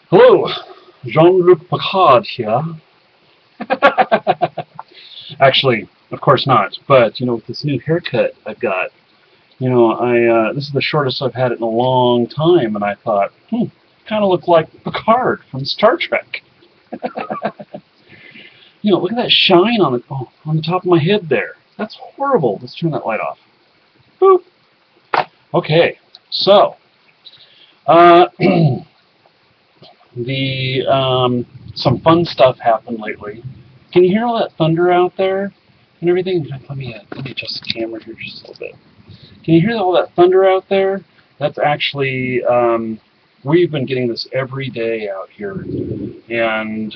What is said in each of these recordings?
Hello, Jean-Luc Picard here. Actually, of course not. But with this new haircut I've got, I this is the shortest I've had it in a long time, and I thought, kind of look like Picard from Star Trek. Look at that shine on the top of my head there. That's horrible. Let's turn that light off. Boop. Okay, so uh, the some fun stuff happened lately. Can you hear all that thunder out there and everything? Let me adjust the camera here just a little bit. Can you hear all that thunder out there? That's actually we've been getting this every day out here, and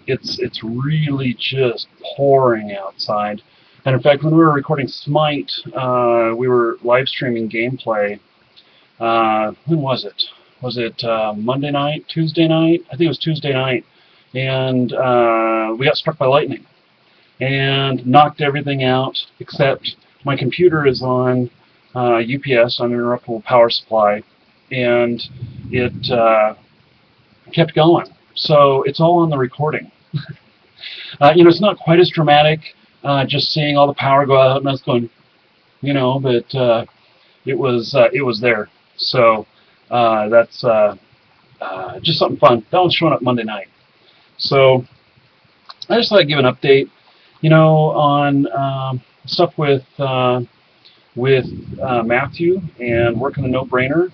it's really just pouring outside. And in fact, when we were recording Smite, we were live streaming gameplay. When was it? Was it Monday night, Tuesday night? I think it was Tuesday night, and we got struck by lightning and knocked everything out except my computer is on UPS, uninterruptible power supply, and it kept going. So it's all on the recording. It's not quite as dramatic, just seeing all the power go out and us going, but it was there. So that's just something fun. That one's showing up Monday night. So I just thought I'd give an update, on stuff with Matthew and working the no-brainer.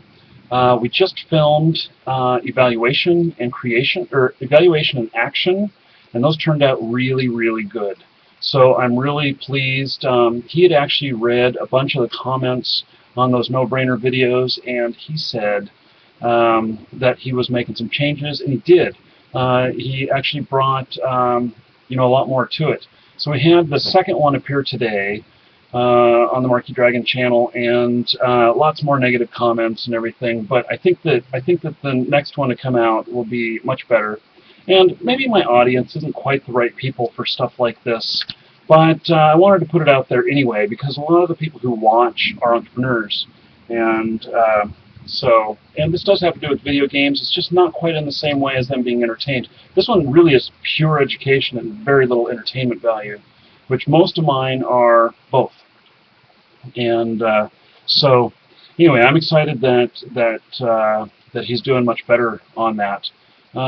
We just filmed evaluation and creation, or evaluation and action, and those turned out really, really good. So I'm really pleased. He had actually read a bunch of the comments on those no-brainer videos, and he said that he was making some changes, and he did. He actually brought a lot more to it. So we had the second one appear today on the Marquee Dragon channel, and lots more negative comments and everything. But I think that the next one to come out will be much better. And maybe my audience isn't quite the right people for stuff like this, but I wanted to put it out there anyway because a lot of the people who watch are entrepreneurs, and and this does have to do with video games. It's just not quite in the same way as them being entertained. This one really is pure education and very little entertainment value, which most of mine are both. And so, anyway, I'm excited that he's doing much better on that.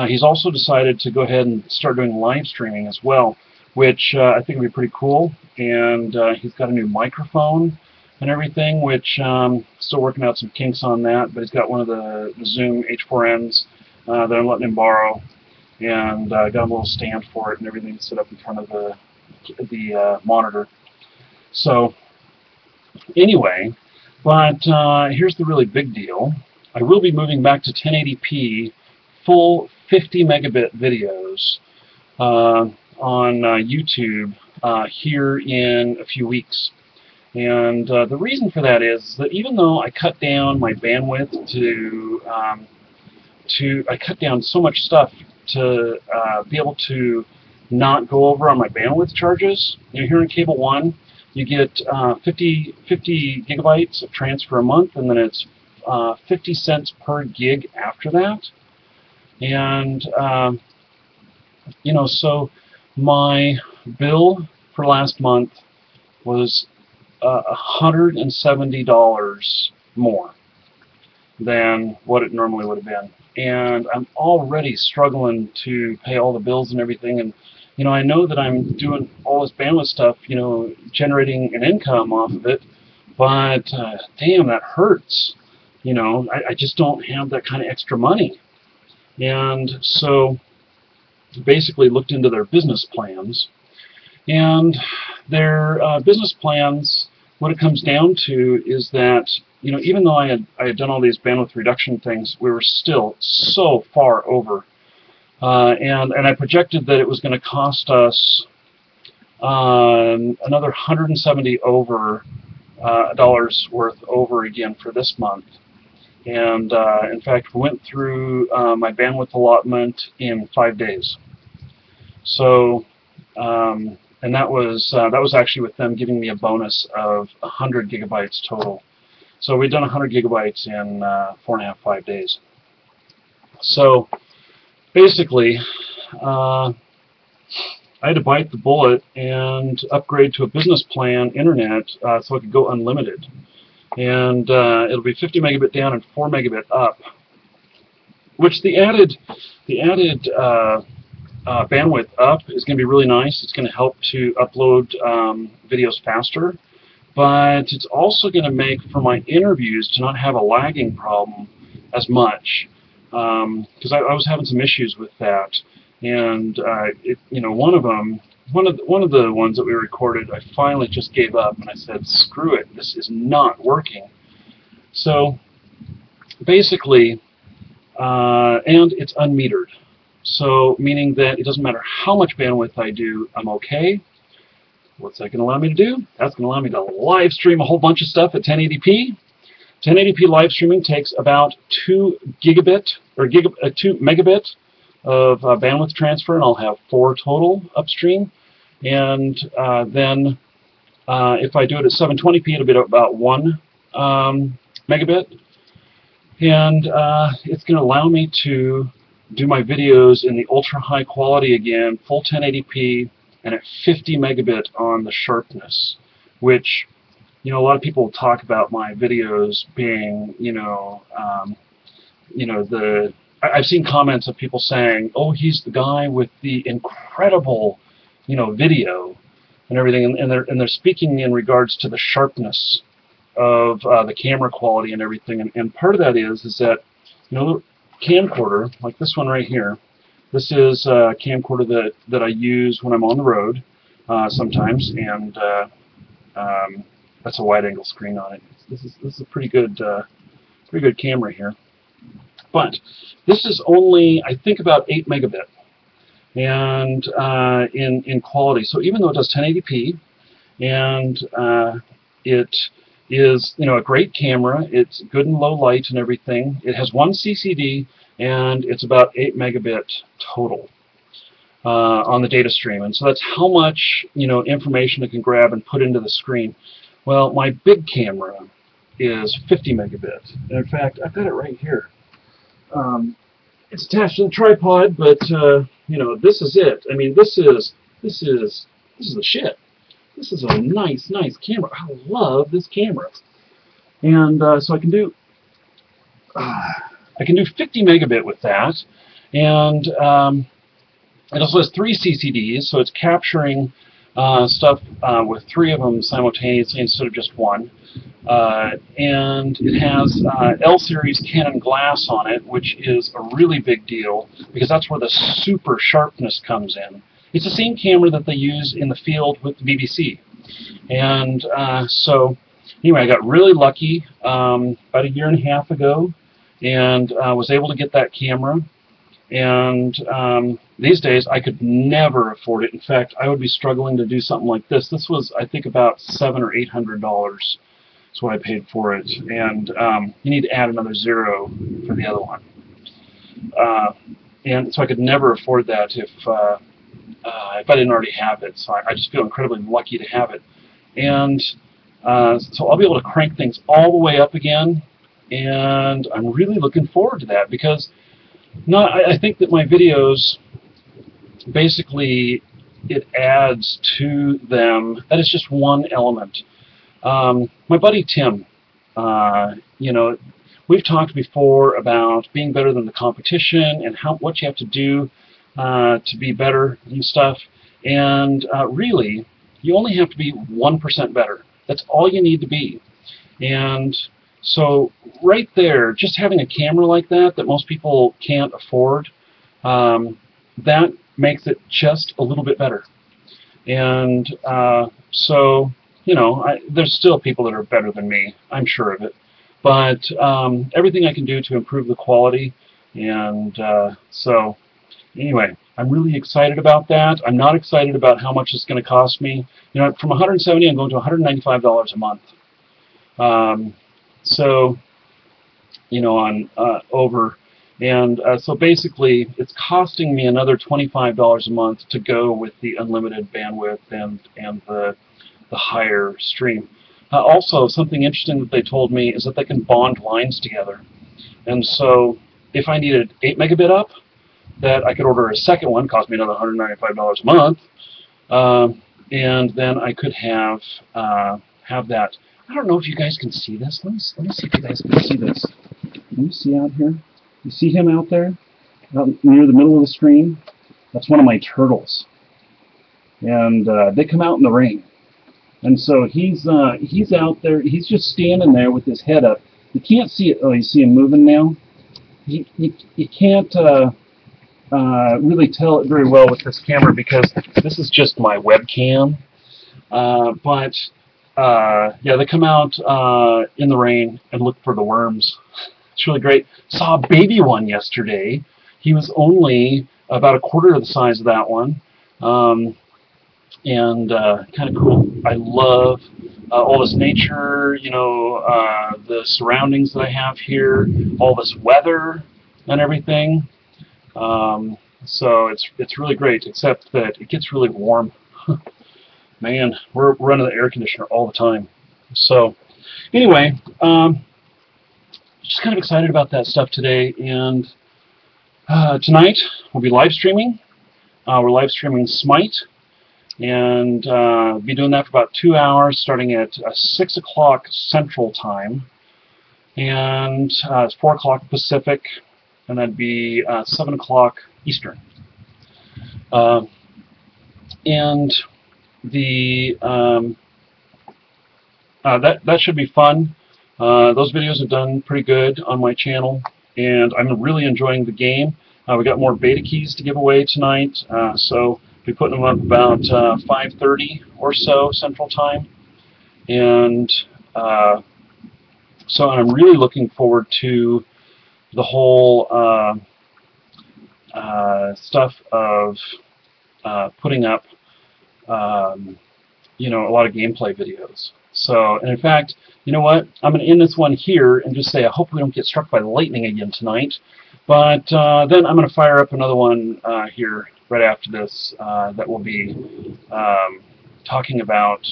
He's also decided to go ahead and start doing live streaming as well, which I think will be pretty cool. And he's got a new microphone and everything, which still working out some kinks on that. But he's got one of the Zoom H4Ns that I'm letting him borrow, and got a little stand for it and everything set up in front of the monitor. So anyway, but here's the really big deal. I will be moving back to 1080p full 50 megabit videos on YouTube here in a few weeks. And the reason for that is that even though I cut down my bandwidth I cut down so much stuff to be able to not go over on my bandwidth charges. Here in Cable One, you get 50 gigabytes of transfer a month, and then it's 50 cents per gig after that. And so my bill for last month was $170 more than what it normally would have been. And I'm already struggling to pay all the bills and everything. And I know that I'm doing all this bandwidth stuff, generating an income off of it, but damn, that hurts. I just don't have that kind of extra money. And so basically looked into their business plans, and their business plans, what it comes down to is that even though I had done all these bandwidth reduction things, we were still so far over, and I projected that it was going to cost us another 170 over dollars worth over again for this month. And in fact, we went through my bandwidth allotment in 5 days. So, and that was actually with them giving me a bonus of 100 gigabytes total. So we'd done 100 gigabytes in 4.5, 5 days. So basically, I had to bite the bullet and upgrade to a business plan internet so I could go unlimited. And it'll be 50 megabit down and 4 megabit up, which the added bandwidth up is going to be really nice. It's going to help to upload videos faster, but it's also going to make for my interviews to not have a lagging problem as much, because I was having some issues with that. And one of the ones that we recorded, I finally just gave up and I said, screw it, this is not working. So basically, and it's unmetered. So meaning that it doesn't matter how much bandwidth I do, I'm okay. What's that going to allow me to do? That's going to allow me to live stream a whole bunch of stuff at 1080p. 1080p live streaming takes about 2 megabit of bandwidth transfer, and I'll have 4 total upstream. And then if I do it at 720p, it'll be about 1 megabit. And it's going to allow me to do my videos in the ultra high quality again, full 1080p, and at 50 megabit on the sharpness, which, a lot of people talk about my videos being, I've seen comments of people saying, oh, he's the guy with the incredible, video and everything, and they're speaking in regards to the sharpness of the camera quality and everything, and part of that is that, camcorder, like this one right here, this is a camcorder that I use when I'm on the road sometimes, and that's a wide-angle screen on it. This is a pretty good camera here. But this is only, I think, about 8 megabit, and in quality. So even though it does 1080p, and it is a great camera, it's good in low light and everything. It has 1 CCD, and it's about 8 megabit total on the data stream. And so that's how much information it can grab and put into the screen. Well, my big camera is 50 megabit. And in fact, I've got it right here. It's attached to the tripod, but this is it. I mean, this is the shit. This is a nice camera. I love this camera. And so I can do 50 megabit with that, and it also has 3 CCDs, so it's capturing stuff with 3 of them simultaneously instead of just 1. And it has L-series Canon glass on it, which is a really big deal because that's where the super sharpness comes in. It's the same camera that they use in the field with the BBC. And so anyway, I got really lucky about a year and a half ago, and was able to get that camera. And these days I could never afford it. In fact, I would be struggling to do something like this. This was, I think, about $700 or $800. That's what I paid for it. And you need to add another 0 for the other one. And so I could never afford that if I didn't already have it. So I just feel incredibly lucky to have it. And so I'll be able to crank things all the way up again. And I'm really looking forward to that because I think that my videos, basically, it adds to them. That is just one element. My buddy Tim, we've talked before about being better than the competition and what you have to do to be better and stuff. And really, you only have to be 1% better. That's all you need to be. And so right there, just having a camera like that most people can't afford, that makes it just a little bit better. And so, there's still people that are better than me, I'm sure of it. But everything I can do to improve the quality, and so anyway, I'm really excited about that. I'm not excited about how much it's going to cost me. From $170, I'm going to $195 a month. So, on over, and so basically, it's costing me another $25 a month to go with the unlimited bandwidth and the higher stream. Also, something interesting that they told me is that they can bond lines together, and so if I needed 8 megabit up, that I could order a second one, cost me another $195 a month, and then I could have that. I don't know if you guys can see this. Let me see if you guys can see this. Can you see out here? You see him out there, out near the middle of the screen? That's one of my turtles, and they come out in the rain. And so he's out there. He's just standing there with his head up. You can't see it. Oh, you see him moving now. You can't really tell it very well with this camera because this is just my webcam. But yeah, they come out in the rain and look for the worms. It's really great. Saw a baby one yesterday. He was only about a quarter of the size of that one. And kind of cool. I love all this nature, you know, the surroundings that I have here, all this weather and everything. So it's really great, except that it gets really warm. Man, we're running the air conditioner all the time. So anyway, just kind of excited about that stuff today. And tonight we'll be live streaming. We're live streaming Smite. And be doing that for about 2 hours, starting at 6 o'clock Central Time, and it's 4 o'clock Pacific, and that'd be 7 o'clock Eastern. And the that should be fun. Those videos have done pretty good on my channel, and I'm really enjoying the game. We got more beta keys to give away tonight, so be putting them up about 5:30 or so Central Time, and so I'm really looking forward to the whole stuff of putting up, you know, a lot of gameplay videos. So, and in fact, you know what? I'm going to end this one here and just say I hope we don't get struck by lightning again tonight. But then I'm going to fire up another one here right after this that will be talking about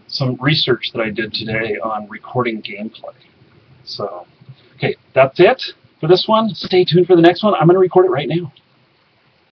some research that I did today on recording gameplay. So, okay, that's it for this one. Stay tuned for the next one. I'm going to record it right now.